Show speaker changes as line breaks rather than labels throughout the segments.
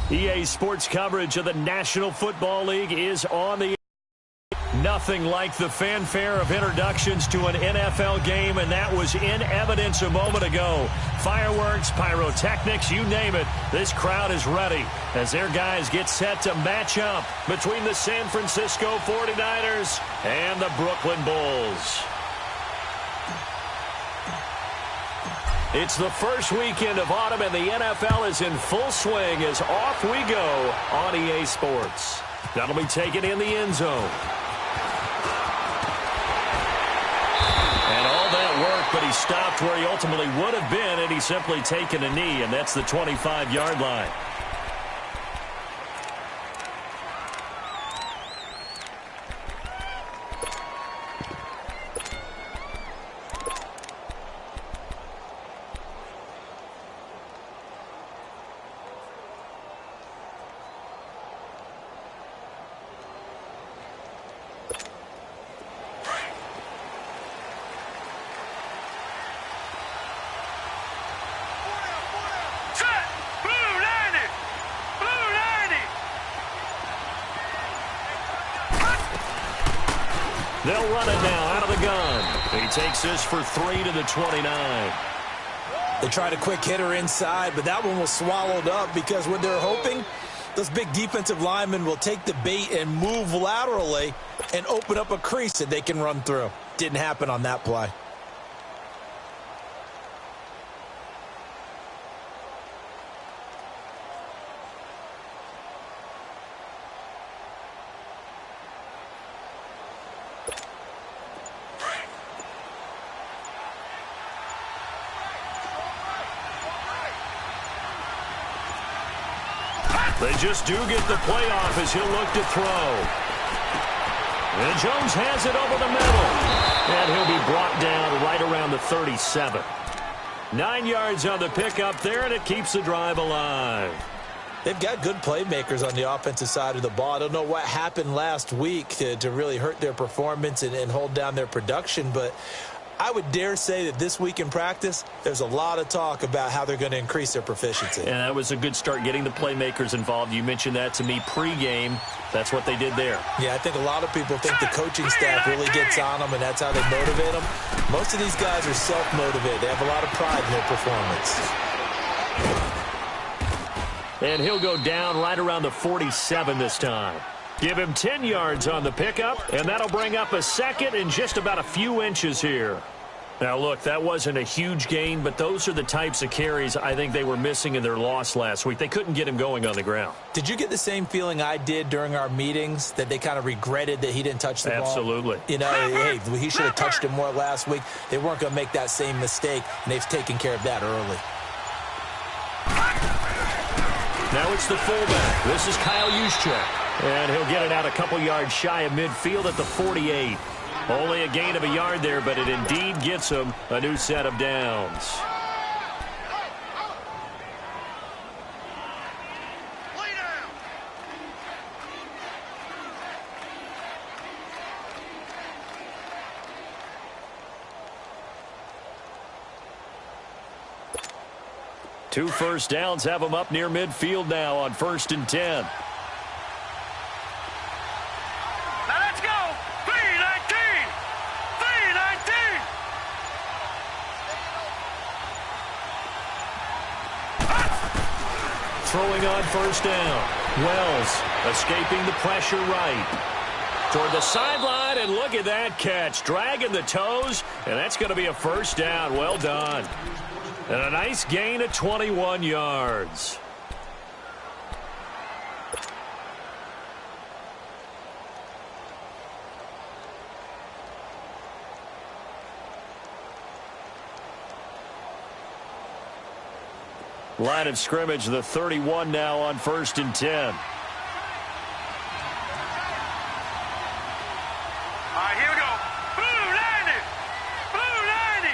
EA Sports coverage of the National Football League is on the Nothing like the fanfare of introductions to an NFL game, and that was in evidence a moment ago. Fireworks, pyrotechnics, you name it. This crowd is ready as their guys get set to match up between the San Francisco 49ers and the Brooklyn Bulls. It's the first weekend of autumn, and the NFL is in full swing as off we go on EA Sports. That'll be taken in the end zone. And all that work, but he stopped where he ultimately would have been, and he's simply taken a knee, and that's the 25-yard line. They'll run it now out of the gun. He takes this for 3 to the 29.
They tried a quick hitter inside, but that one was swallowed up because what they're hoping, those big defensive linemen will take the bait and move laterally and open up a crease that they can run through. Didn't happen on that play.
They just do get the play off as he'll look to throw. And Jones has it over the middle. And he'll be brought down right around the 37. 9 yards on the pickup there, and it keeps the drive alive.
They've got good playmakers on the offensive side of the ball. I don't know what happened last week to really hurt their performance and hold down their production, but I would dare say that this week in practice, there's a lot of talk about how they're going to increase their proficiency.
And that was a good start, getting the playmakers involved. You mentioned that to me pregame. That's what they did there.
Yeah, I think a lot of people think the coaching staff really gets on them, and that's how they motivate them. Most of these guys are self-motivated. They have a lot of pride in their performance.
And he'll go down right around the 47 this time. Give him 10 yards on the pickup, and that'll bring up a second in just about a few inches here. Now, look, that wasn't a huge gain, but those are the types of carries I think they were missing in their loss last week. They couldn't get him going on the ground.
Did you get the same feeling I did during our meetings, that they kind of regretted that he didn't touch the ball?
Absolutely.
You know, hey, he should have touched it more last week. They weren't going to make that same mistake, and they've taken care of that early.
Now it's the fullback. This is Kyle Juszczyk. And he'll get it out a couple yards shy of midfield at the 48. Only a gain of a yard there, but it indeed gets him a new set of downs. Two first downs have him up near midfield now on 1st and 10. Throwing on 1st down. Wells escaping the pressure right. Toward the sideline, and look at that catch. Dragging the toes, and that's going to be a 1st down. Well done. And a nice gain of 21 yards. Line of scrimmage, the 31 now on 1st and 10.
All right, here we go. Blue 90. Blue 90.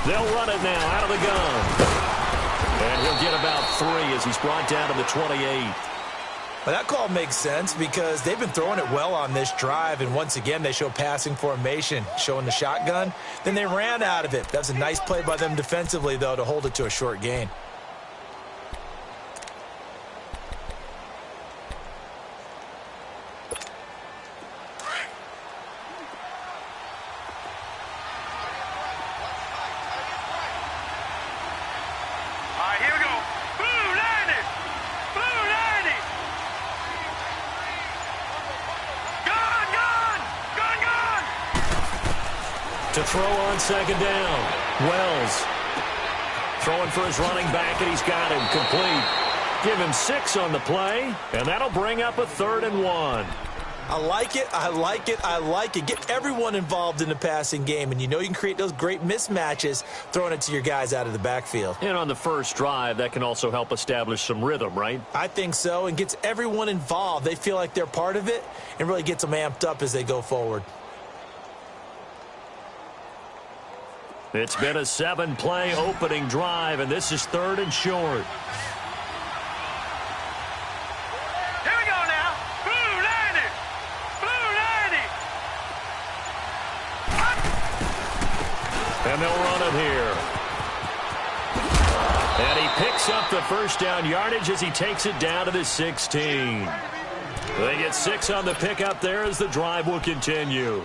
They'll run it now out of the gun. And he'll get about 3 as he's brought down to the 28.
Well, that call makes sense because they've been throwing it well on this drive, and once again, they show passing formation, showing the shotgun. Then they ran out of it. That was a nice play by them defensively, though, to hold it to a short gain.
To throw on second down. Wells throwing for his running back, and he's got him complete. Give him 6 on the play, and that'll bring up a 3rd and 1.
I like it, I like it, I like it. Get everyone involved in the passing game, and you know you can create those great mismatches throwing it to your guys out of the backfield.
And on the first drive, that can also help establish some rhythm, right?
I think so, and gets everyone involved. They feel like they're part of it and really gets them amped up as they go forward.
It's been a 7-play opening drive, and this is 3rd and short.
Here we go now. Blue 90. Blue 90.
And they'll run it here. And he picks up the first down yardage as he takes it down to the 16. They get 6 on the pickup there as the drive will continue.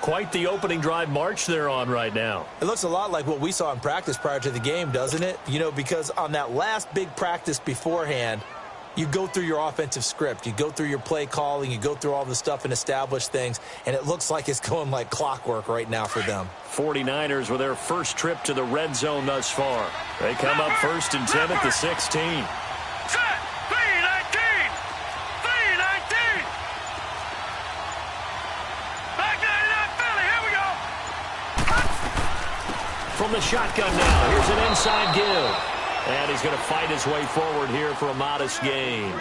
Quite the opening drive march they're on right now.
It looks a lot like what we saw in practice prior to the game, doesn't it? You know, because on that last big practice beforehand, you go through your offensive script. You go through your play calling. You go through all the stuff and establish things. And it looks like it's going like clockwork right now for them.
49ers with their first trip to the red zone thus far. They come up 1st and 10 at the 16. From the shotgun now, here's an inside give. And he's going to fight his way forward here for a modest gain.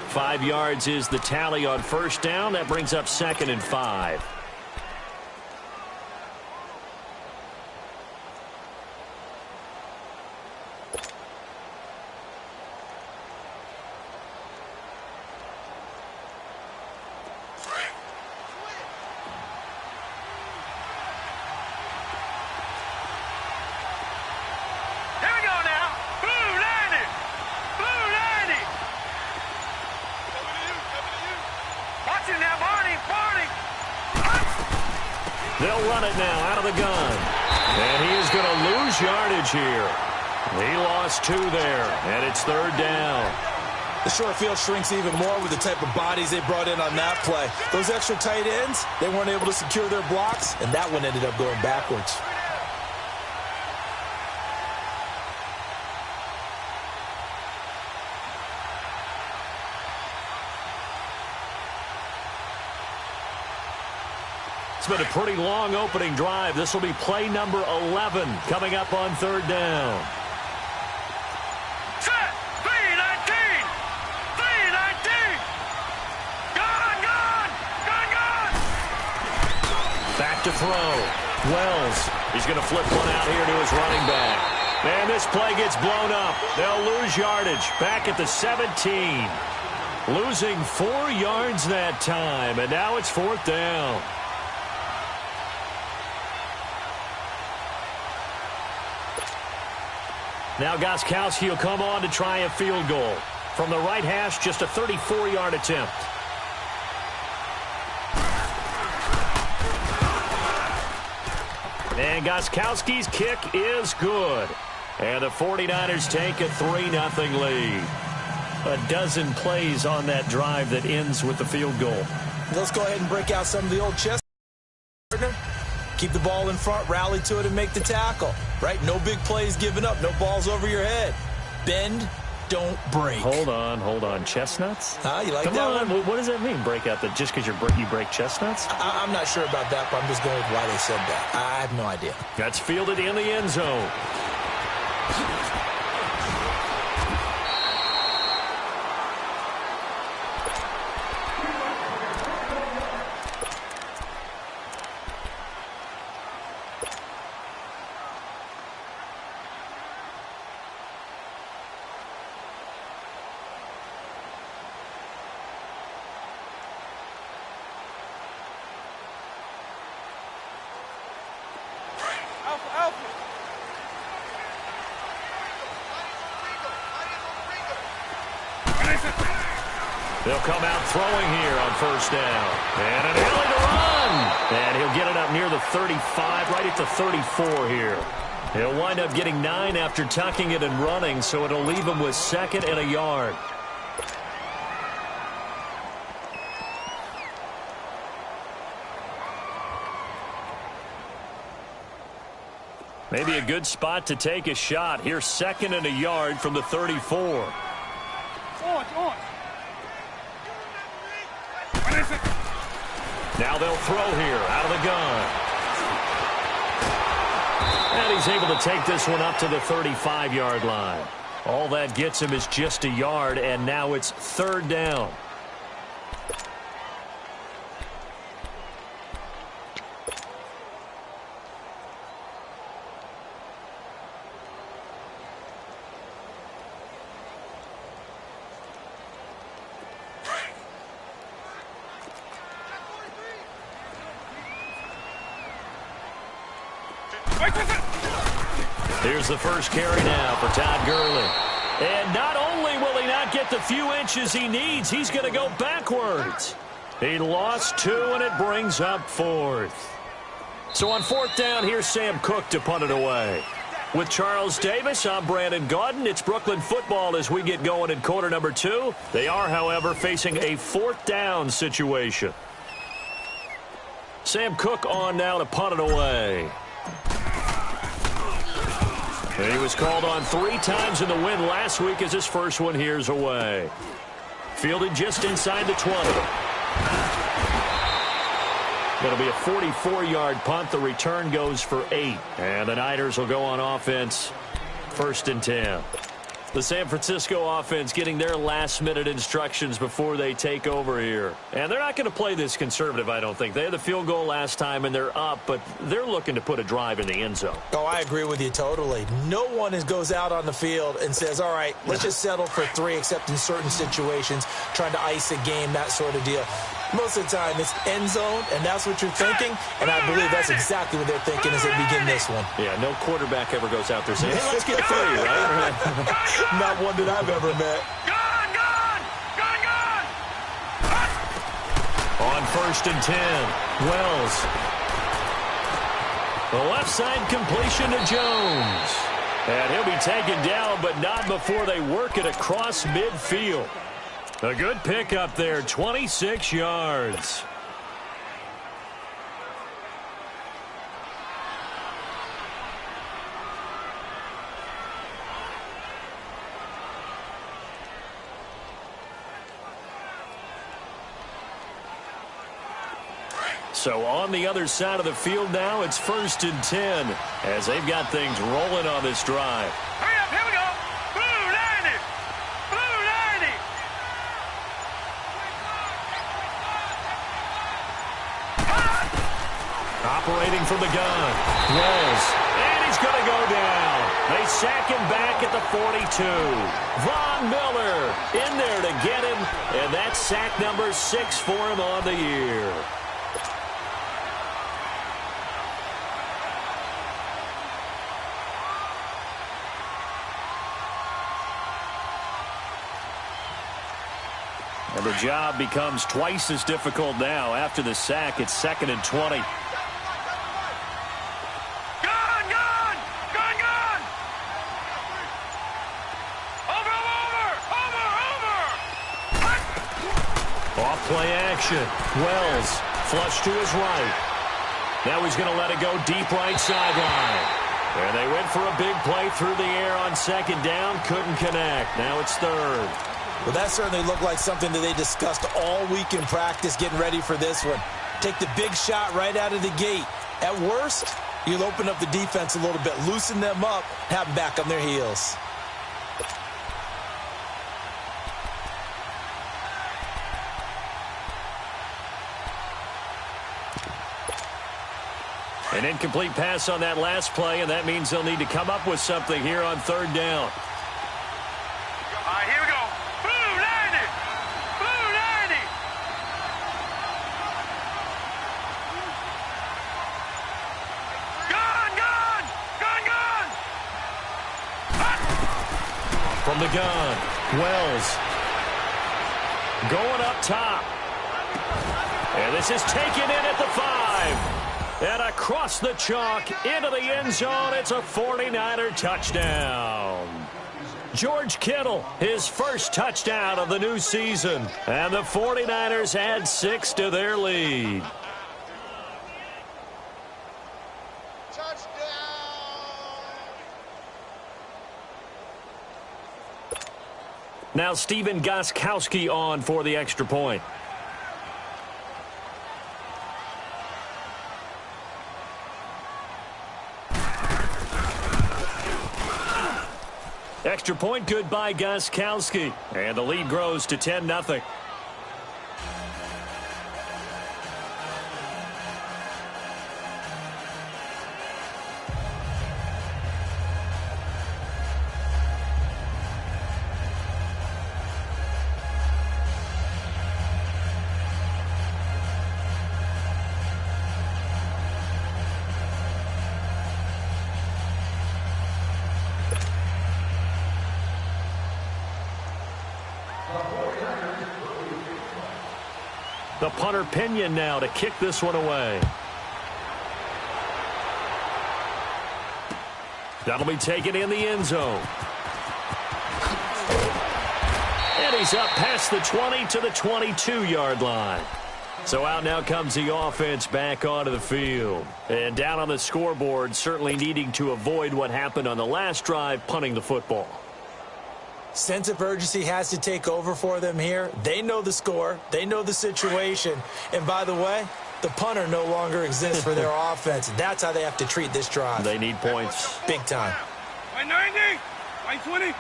5 yards is the tally on first down. That brings up 2nd and 5. They'll run it now out of the gun. And he is going to lose yardage here. He lost 2 there, and it's 3rd down.
The short field shrinks even more with the type of bodies they brought in on that play. Those extra tight ends, they weren't able to secure their blocks, and that one ended up going backwards.
It's been a pretty long opening drive. This will be play number 11 coming up on 3rd down.
Set. 319. 319. Gone.
Back to throw. Wells. He's going to flip one out here to his running back. And this play gets blown up. They'll lose yardage. Back at the 17. Losing 4 yards that time. And now it's 4th down. Now Gostkowski will come on to try a field goal. From the right hash, just a 34-yard attempt. And Gostkowski's kick is good. And the 49ers take a 3-0 lead. A dozen plays on that drive that ends with the field goal.
Let's go ahead and break out some of the old chess. Keep the ball in front, rally to it, and make the tackle. Right? No big plays given up. No balls over your head. Bend, don't break.
Hold on. Chestnuts?
You like
Come
that
on.
one?
What does that mean, break out? Just because you break chestnuts?
I'm not sure about that, but I'm just going with why they said that. I have no idea.
That's fielded in the end zone. They'll come out throwing here on first down. And an alley to run. And he'll get it up near the 35, right at the 34 here. He'll wind up getting 9 after tucking it and running, so it'll leave him with 2nd and a yard. Maybe a good spot to take a shot. Here's 2nd and a yard from the 34. Now they'll throw here out of the gun. And he's able to take this one up to the 35-yard line. All that gets him is just a yard, and now it's 3rd down. Here's the first carry now for Todd Gurley. And not only will he not get the few inches he needs, he's going to go backwards. He lost 2, and it brings up 4th. So on 4th down, here's Sam Cook to punt it away. With Charles Davis, I'm Brandon Gaudin. It's Brooklyn football as we get going in quarter number 2. They are, however, facing a 4th down situation. Sam Cook on now to punt it away. And he was called on 3 times in the win last week as his first one here's away. Fielded just inside the 20. Going to be a 44-yard punt. The return goes for 8. And the Niners will go on offense 1st and 10. The San Francisco offense getting their last-minute instructions before they take over here. And they're not going to play this conservative, I don't think. They had the field goal last time, and they're up, but they're looking to put a drive in the end zone.
Oh, I agree with you totally. No one goes out on the field and says, all right, let's just settle for 3, except in certain situations, trying to ice a game, that sort of deal. Most of the time, it's end zone, and that's what you're thinking, and I believe that's exactly what they're thinking as they begin this one.
Yeah, no quarterback ever goes out there saying, hey, let's get 3, right?
Not one that I've ever met.
On 1st and 10, Wells. The left side completion to Jones. And he'll be taken down, but not before they work it across midfield. A good pickup there, 26 yards. So on the other side of the field now, it's 1st and 10 as they've got things rolling on this drive.
Hurry up, here we go. Blue 90. Blue 90.
Operating from the gun. Wells. And he's going to go down. They sack him back at the 42. Von Miller in there to get him. And that's sack number 6 for him on the year. And the job becomes twice as difficult now. After the sack, it's 2nd and 20.
Gun, gun! Gun, gun! Over!
Off play action. Wells, flush to his right. Now he's going to let it go deep right sideline. And they went for a big play through the air on 2nd down. Couldn't connect. Now it's 3rd.
Well, that certainly looked like something that they discussed all week in practice, getting ready for this one. Take the big shot right out of the gate. At worst, you'll open up the defense a little bit, loosen them up, have them back on their heels.
An incomplete pass on that last play, and that means they'll need to come up with something here on 3rd down.
All right, here we go. Blue 90. Blue 90. Gun, gun! Gun, gun!
From the gun, Wells. Going up top. And this is taken in at the 5. And across the chalk into the end zone. It's a 49er touchdown. George Kittle, his first touchdown of the new season. And the 49ers add 6 to their lead. Now Stephen Gostkowski on for the extra point. Extra point good by Gostkowski. And the lead grows to 10-0. The punter Pinion now to kick this one away. That'll be taken in the end zone. And he's up past the 20 to the 22-yard line. So out now comes the offense back onto the field. And down on the scoreboard, certainly needing to avoid what happened on the last drive, punting the football.
Sense of urgency has to take over for them here. They know the score. They know the situation. And by the way, the punter no longer exists for their offense. That's how they have to treat this drive.
They need points.
Big time.
190, 120.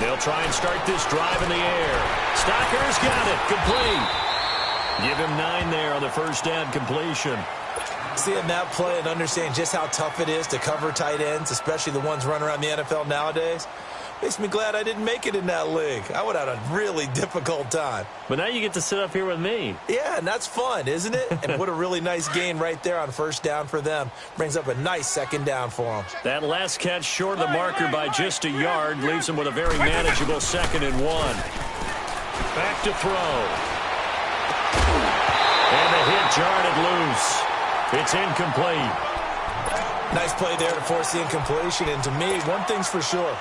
They'll try and start this drive in the air. Stocker's got it. Complete. Give him 9 there on the first down completion.
Seeing that play and understand just how tough it is to cover tight ends, especially the ones running around the NFL nowadays, makes me glad I didn't make it in that league. I would have had a really difficult time.
But now you get to sit up here with me.
Yeah, and that's fun, isn't it? And what a really nice gain right there on first down for them. Brings up a nice second down for them.
That last catch short of the marker by just a yard leaves them with a very manageable 2nd and 1. Back to throw. And the hit jarred it loose. It's incomplete.
Nice play there to force the incompletion. And to me, one thing's for sure.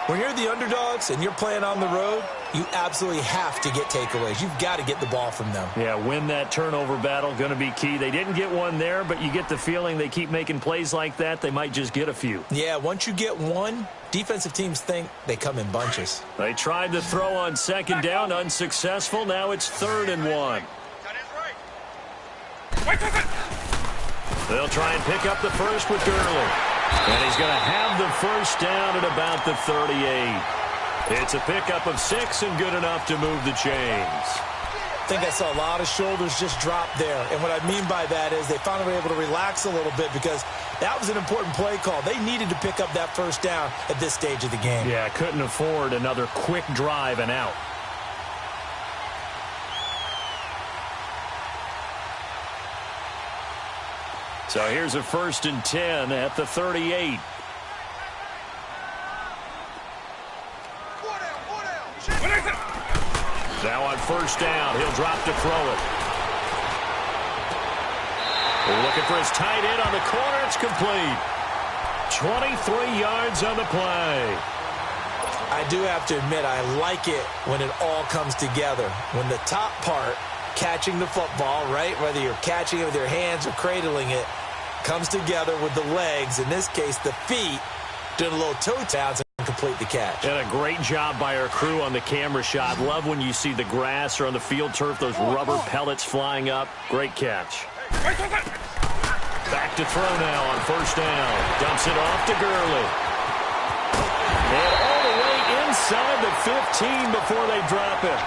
When you're the underdogs and you're playing on the road, you absolutely have to get takeaways. You've got to get the ball from them.
Yeah, win that turnover battle, going to be key. They didn't get one there, but you get the feeling they keep making plays like that, they might just get a few.
Yeah, once you get one, defensive teams think they come in bunches.
They tried to throw on 2nd down, unsuccessful. Now it's 3rd and 1. They'll try and pick up the first with Gurley. And he's going to have the first down at about the 38. It's a pickup of 6 and good enough to move the chains.
I think I saw a lot of shoulders just drop there. And what I mean by that is they finally were able to relax a little bit because that was an important play call. They needed to pick up that first down at this stage of the game.
Yeah, couldn't afford another quick drive and out. So here's a 1st and 10 at the 38. Now on first down, he'll drop to throw it. Looking for his tight end on the corner. It's complete. 23 yards on the play.
I do have to admit, I like it when it all comes together. When the top part, catching the football, right, whether you're catching it with your hands or cradling it, comes together with the legs, in this case the feet, doing a little toe taps and complete the catch.
And a great job by our crew on the camera shot. Love when you see the grass or on the field turf, those rubber pellets flying up. Great catch. Back to throw now on first down. Dumps it off to Gurley. And all the way inside the 15 before they drop it.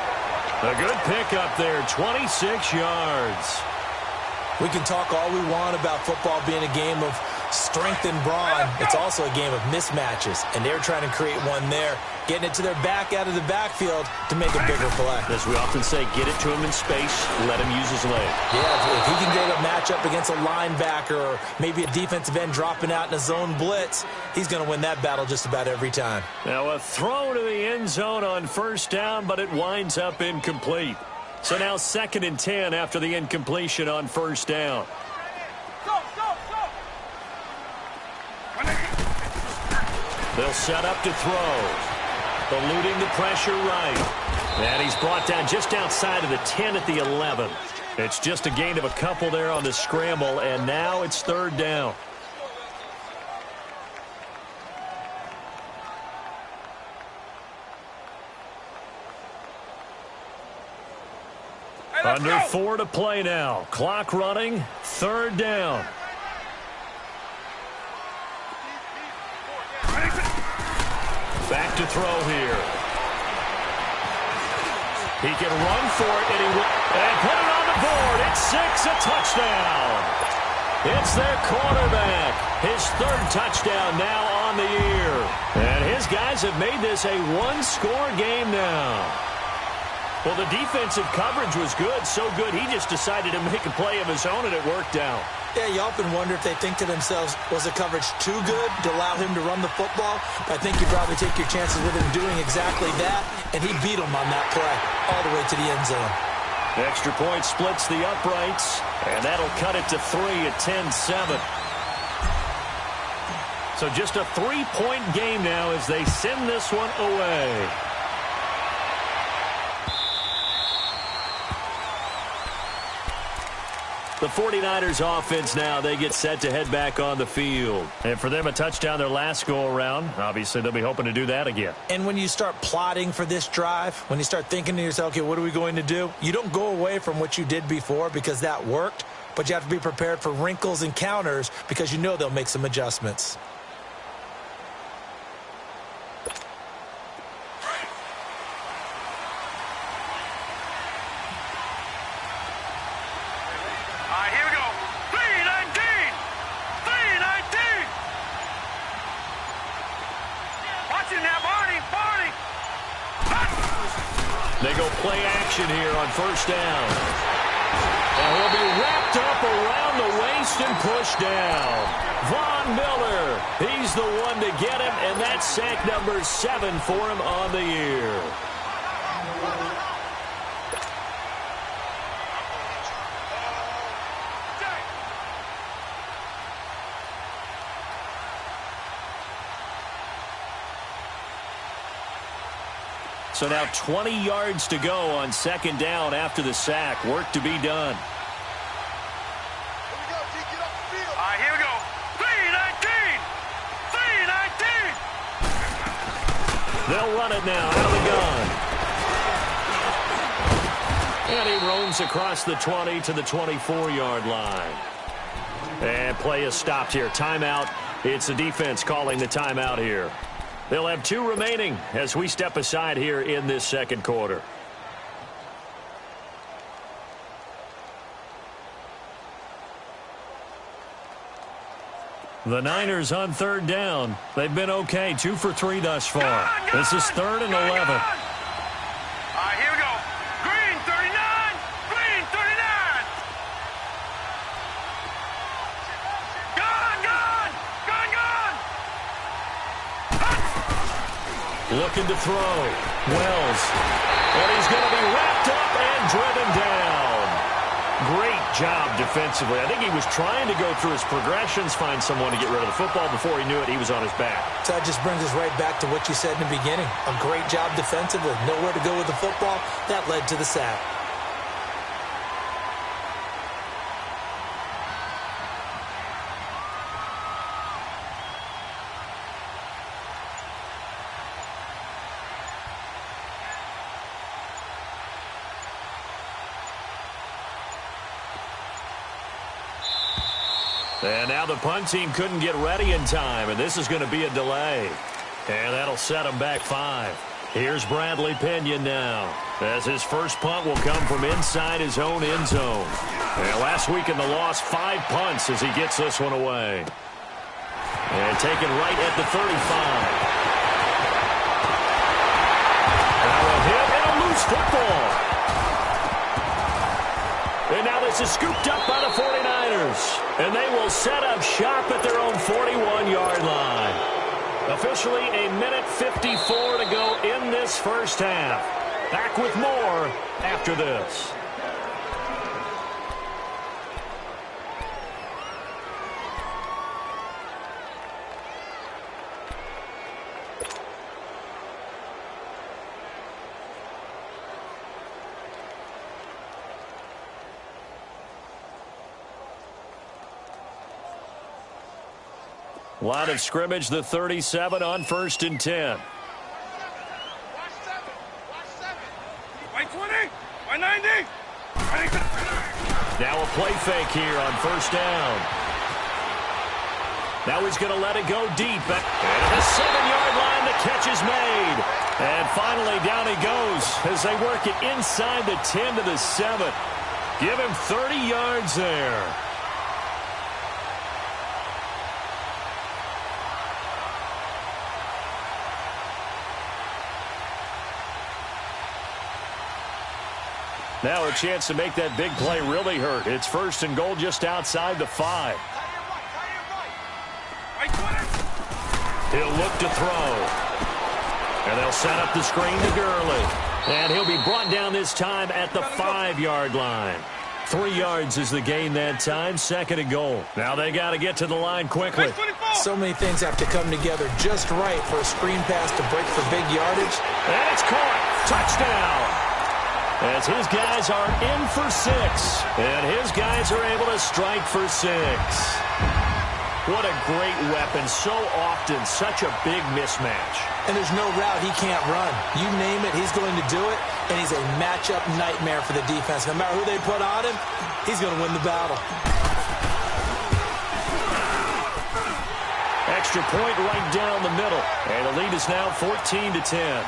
A good pickup there, 26 yards.
We can talk all we want about football being a game of strength and brawn. It's also a game of mismatches, and they're trying to create one there, getting it to their back out of the backfield to make a bigger play.
As we often say, get it to him in space, let him use his leg.
Yeah, if he can get a matchup against a linebacker or maybe a defensive end dropping out in a zone blitz, he's going to win that battle just about every time.
Now a throw to the end zone on first down, but it winds up incomplete. So now 2nd and 10 after the incompletion on first down. They'll set up to throw. Eluding the pressure right. And he's brought down just outside of the 10 at the 11. It's just a gain of a couple there on the scramble, and now it's 3rd down. Under 4 to play now. Clock running. 3rd down. Back to throw here. He can run for it, and he will. And put it on the board. It's 6, a touchdown. It's their quarterback. His 3rd touchdown now on the year. And his guys have made this a one-score game now. Well, the defensive coverage was good, so good he just decided to make a play of his own, and it worked out.
Yeah, you often wonder if they think to themselves, was the coverage too good to allow him to run the football? I think you probably take your chances with him doing exactly that, and he beat him on that play all the way to the end zone.
The extra point splits the uprights, and that'll cut it to 3 at 10-7. So just a 3-point game now as they send this one away. The 49ers offense now, they get set to head back on the field. And for them, a touchdown their last go-around. Obviously, they'll be hoping to do that again.
And when you start plotting for this drive, when you start thinking to yourself, okay, what are we going to do? You don't go away from what you did before because that worked, but you have to be prepared for wrinkles and counters because you know they'll make some adjustments.
They go play action here on first down. And he'll be wrapped up around the waist and pushed down. Von Miller, he's the one to get him, and that's sack number 7 for him on the year. So now 20 yards to go on 2nd down after the sack. Work to be done.
Here we go. 3-19. 3-19.
They'll run it now out of the gun. And he roams across the 20 to the 24-yard line. And play is stopped here. Timeout. It's the defense calling the timeout here. They'll have 2 remaining as we step aside here in this 2nd quarter. The Niners on 3rd down. They've been okay. 2 for 3 thus far. This is 3rd and 11.
Here we go. Green 39. Green 39. Gone.
Looking to throw. Wells. And he's going to be wrapped up and driven down. Great job defensively. I think he was trying to go through his progressions, find someone to get rid of the football. Before he knew it, he was on his back.
So that just brings us right back to what you said in the beginning. A great job defensively. Nowhere to go with the football. That led to the sack.
And now the punt team couldn't get ready in time, and this is going to be a delay. And that'll set them back 5. Here's Bradley Pinion now, as his first punt will come from inside his own end zone. And last week in the loss, 5 punts as he gets this one away. And taken right at the 35. Now a hit and a loose football. And now this is scooped up by the 49ers. And they will set up shop at their own 41-yard line. Officially a minute 54 to go in this first half. Back with more after this. Line of scrimmage, the 37 on 1st and 10.
White 20, white 90.
Now a play fake here on 1st down. Now he's going to let it go deep. And the 7-yard line, the catch is made. And finally down he goes as they work it inside the 10 to the 7. Give him 30 yards there. Now a chance to make that big play really hurt. It's 1st and goal just outside the 5. He'll look to throw. And they'll set up the screen to Gurley. And he'll be brought down this time at the 5-yard line. 3 yards is the gain that time. 2nd and goal. Now they got to get to the line quickly.
So many things have to come together just right for a screen pass to break for big yardage.
And it's caught. Touchdown. As his guys are in for 6. And his guys are able to strike for 6. What a great weapon. So often, such a big mismatch.
And there's no route he can't run. You name it, he's going to do it. And he's a matchup nightmare for the defense. No matter who they put on him, he's going to win the battle.
Extra point right down the middle. And the lead is now 14-10.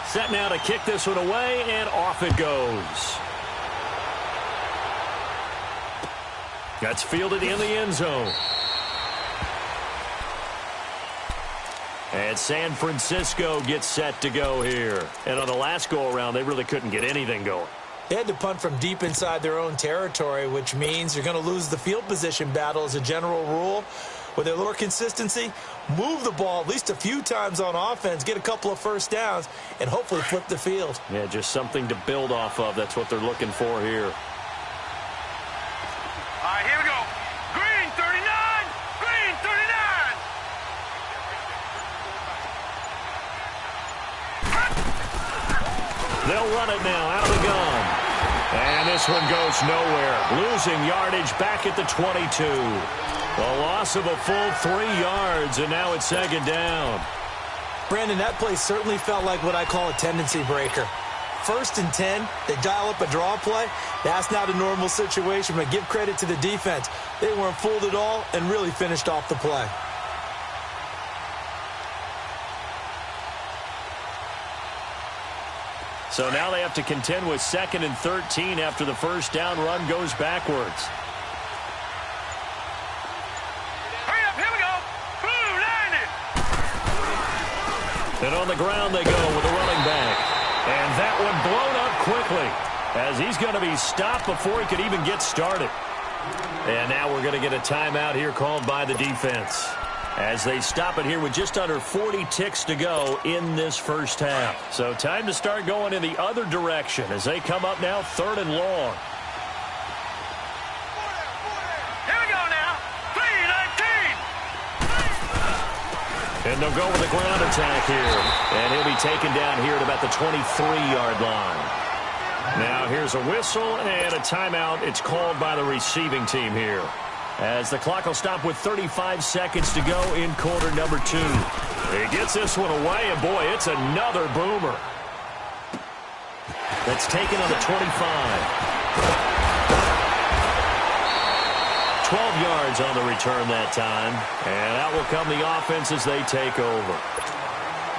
Set now to kick this one away, and off it goes. That's fielded in the end zone. And San Francisco gets set to go here. And on the last go-around, they really couldn't get anything going.
They had to punt from deep inside their own territory, which means you're going to lose the field position battle as a general rule. With a little consistency, move the ball at least a few times on offense, get a couple of first downs, and hopefully flip the field.
Yeah, just something to build off of. That's what they're looking for here.
All right, here we go. Green 39. Green 39.
They'll run it now out of the gun. And this one goes nowhere. Losing yardage back at the 22. A loss of a full 3 yards, and now it's 2nd down.
Brandon, that play certainly felt like what I call a tendency breaker. 1st and 10, they dial up a draw play. That's not a normal situation, but give credit to the defense. They weren't fooled at all and really finished off the play.
So now they have to contend with 2nd and 13 after the first down run goes backwards.
Hurry up, here we go. Boom, 90.
And on the ground they go with a running back. And that one blown up quickly as he's going to be stopped before he could even get started. And now we're going to get a timeout here called by the defense as they stop it here with just under 40 ticks to go in this first half. So time to start going in the other direction as they come up now 3rd and long.
Here we go now. 3-19.
And they'll go with a ground attack here. And he'll be taken down here at about the 23-yard line. Now here's a whistle and a timeout. It's called by the receiving team here, as the clock will stop with 35 seconds to go in quarter number 2. He gets this one away, and boy, it's another boomer. That's taken on the 25. 12 yards on the return that time. And out will come the offense as they take over.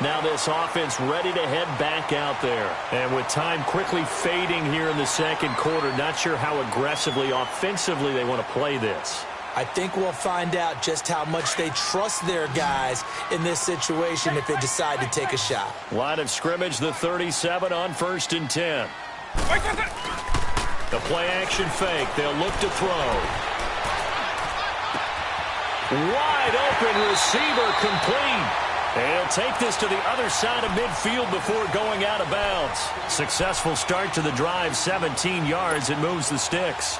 Now this offense ready to head back out there. And with time quickly fading here in the second quarter, not sure how aggressively, offensively they want to play this.
I think we'll find out just how much they trust their guys in this situation if they decide to take a shot.
Line of scrimmage, the 37 on 1st and 10. The play action fake. They'll look to throw. Wide open receiver complete. And he'll take this to the other side of midfield before going out of bounds. Successful start to the drive, 17 yards. It moves the sticks.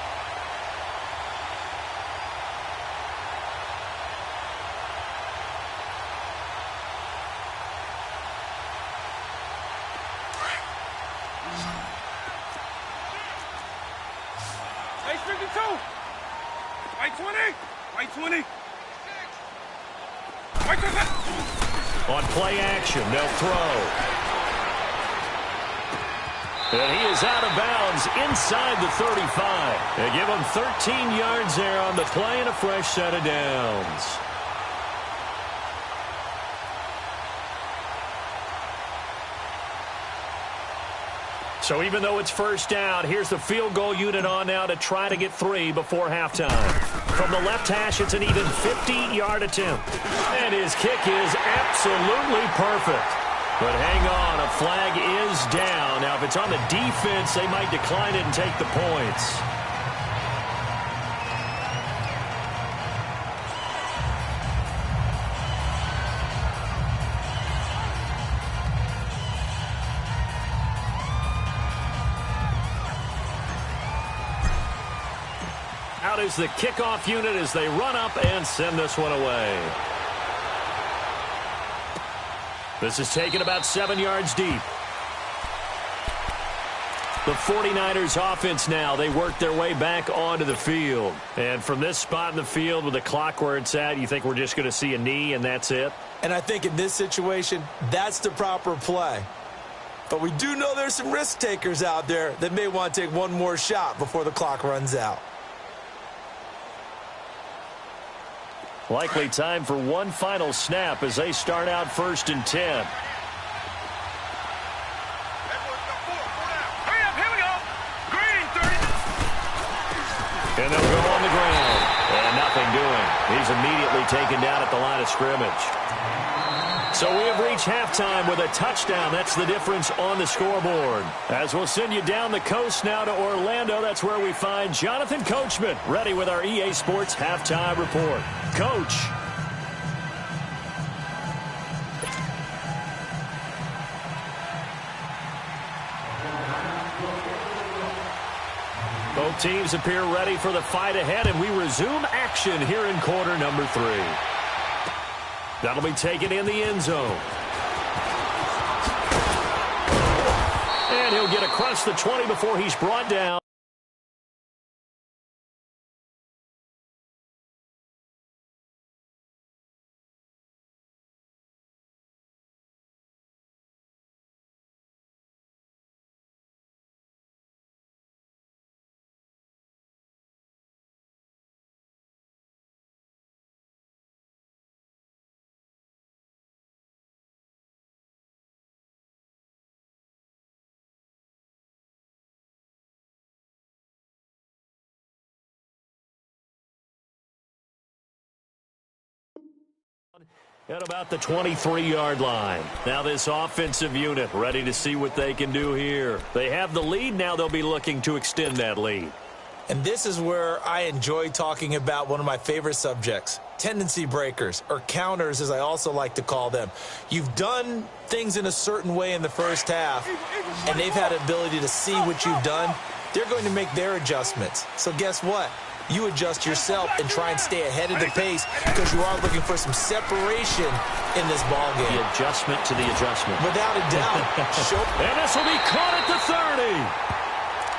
On play action, they'll throw. And he is out of bounds inside the 35. They give him 13 yards there on the play and a fresh set of downs. So even though it's first down, here's the field goal unit on now to try to get 3 before halftime. From the left hash, it's an even 50-yard attempt. And his kick is absolutely perfect. But hang on, a flag is down. Now, if it's on the defense, they might decline it and take the points. Out is the kickoff unit as they run up and send this one away. This is taken about 7 yards deep. The 49ers offense now, they work their way back onto the field. And from this spot in the field with the clock where it's at, you think we're just going to see a knee and that's it?
And I think in this situation, that's the proper play. But we do know there's some risk takers out there that may want to take one more shot before the clock runs out.
Likely time for one final snap as they start out 1st and 10.
Hurry up, here we go. Green, 30.
And they'll go on the ground. And nothing doing. He's immediately taken down at the line of scrimmage. So we have reached halftime with a touchdown. That's the difference on the scoreboard. As we'll send you down the coast now to Orlando, that's where we find Jonathan Coachman, ready with our EA Sports Halftime Report. Coach. Both teams appear ready for the fight ahead, and we resume action here in quarter number 3. That'll be taken in the end zone. And he'll get across the 20 before he's brought down. At about the 23-yard line. Now this offensive unit ready to see what they can do here. They have the lead. Now they'll be looking to extend that lead.
And this is where I enjoy talking about one of my favorite subjects, tendency breakers, or counters as I also like to call them. You've done things in a certain way in the first half, and they've had the ability to see what you've done. They're going to make their adjustments. So guess what? You adjust yourself and try and stay ahead of the pace because you are looking for some separation in this ball game.
The adjustment to the adjustment.
Without a doubt.
And this will be caught at the 30.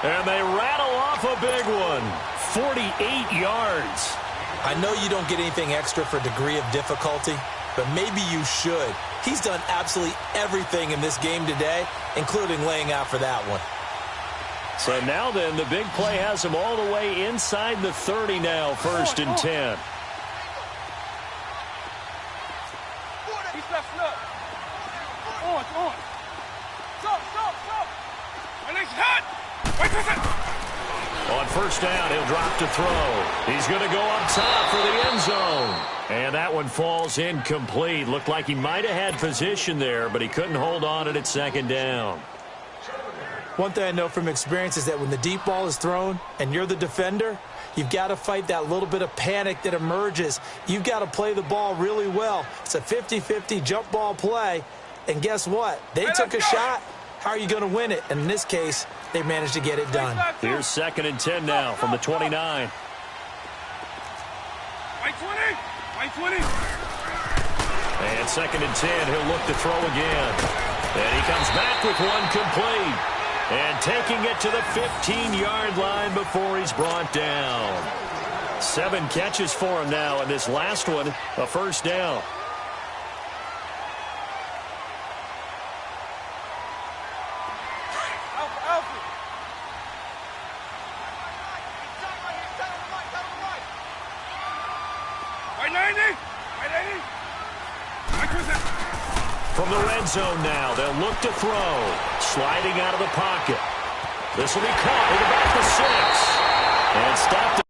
And they rattle off a big one. 48 yards.
I know you don't get anything extra for degree of difficulty, but maybe you should. He's done absolutely everything in this game today, including laying out for that one.
So now then, the big play has him all the way inside the 30 now, 1st and 10.
He's left up. On. Stop. My leg's hot. Wait for it.
On 1st down, he'll drop to throw. He's going to go up top for the end zone. And that one falls incomplete. Looked like he might have had position there, but he couldn't hold on it at 2nd down.
One thing I know from experience is that when the deep ball is thrown and you're the defender, you've got to fight that little bit of panic that emerges. You've got to play the ball really well. It's a 50-50 jump ball play. And guess what? They took a shot. How are you going to win it? And in this case, they managed to get it done.
Here's 2nd and 10 now from the 29.
White 20.
And 2nd and 10, he'll look to throw again. And he comes back with one complete. And taking it to the 15-yard line before he's brought down. 7 catches for him now, and this last one, a 1st down. From the red zone now, they'll look to throw. Sliding out of the pocket. This will be caught at about the 6. And stopped